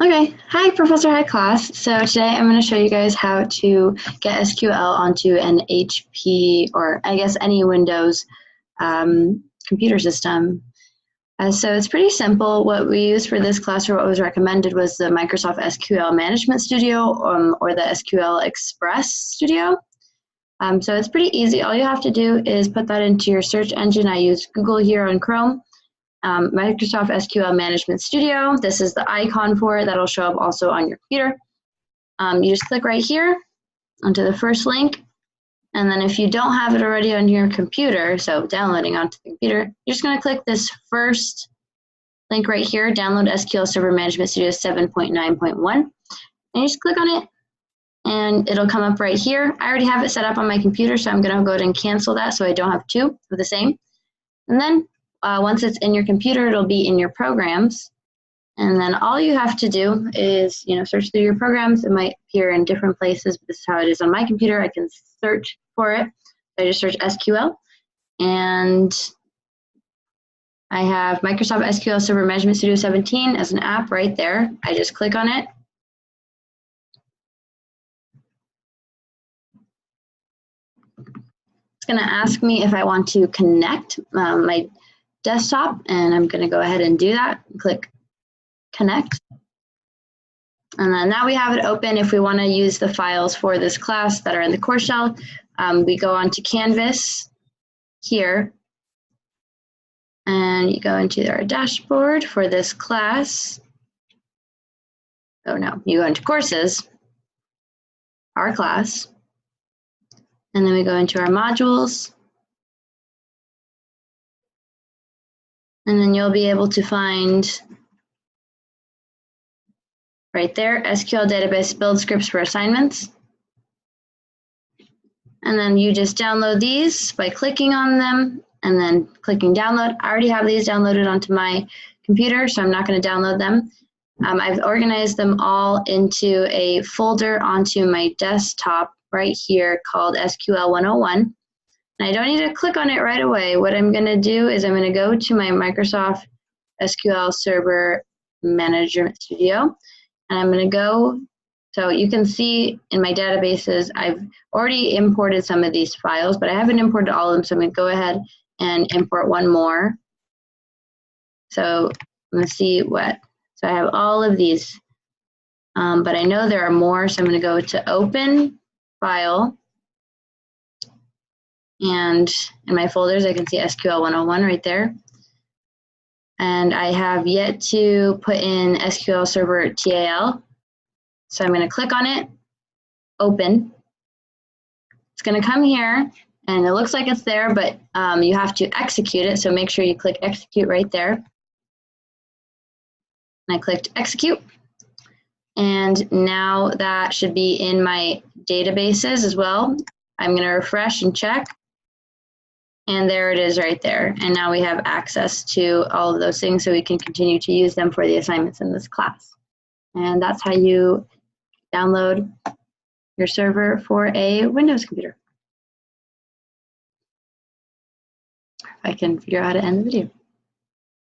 Okay, hi Professor, hi class. So today I'm going to show you guys how to get SQL onto an HP or I guess any Windows computer system. So it's pretty simple. What we used for this class or what was recommended was the Microsoft SQL Management Studio or the SQL Express Studio. So it's pretty easy. All you have to do is put that into your search engine. I use Google here on Chrome. Microsoft SQL Management Studio. This is the icon for it. That'll show up also on your computer. You just click right here onto the first link. And then if you don't have it already on your computer, so downloading onto the computer, you're just going to click this first link right here, download SQL Server Management Studio 7.9.1. And you just click on it and it'll come up right here. I already have it set up on my computer, so I'm going to go ahead and cancel that so I don't have two of the same. And then once it's in your computer, it'll be in your programs. And then all you have to do is, search through your programs. It might appear in different places, but this is how it is on my computer. I can search for it. I just search SQL. And I have Microsoft SQL Server Management Studio 17 as an app right there. I just click on it. It's going to ask me if I want to connect my desktop, and I'm going to go ahead and do that. Click connect. And then now we have it open. If we want to use the files for this class that are in the core shell, we go onto Canvas here, and you go into our dashboard for this class. Oh no, you go into courses, our class, and then we go into our modules. And then you'll be able to find right there, SQL database build scripts for assignments. And then you just download these by clicking on them and then clicking download. I already have these downloaded onto my computer, so I'm not going to download them. I've organized them all into a folder onto my desktop right here called SQL 101. And I don't need to click on it right away. What I'm going to do is I'm going to go to my Microsoft SQL Server Management Studio, and I'm going to go, so you can see in my databases, I've already imported some of these files, but I haven't imported all of them, so I'm going to go ahead and import one more. So I'm going to see what, so I have all of these, but I know there are more, so I'm going to go to Open, File, and in my folders, I can see SQL 101 right there. And I have yet to put in SQL Server TAL. So I'm going to click on it, open. It's going to come here, and it looks like it's there, but you have to execute it. So make sure you click execute right there. And I clicked execute. And now that should be in my databases as well. I'm going to refresh and check. And there it is right there. And now we have access to all of those things so we can continue to use them for the assignments in this class. And that's how you download your server for a Windows computer. If I can figure out how to end the video.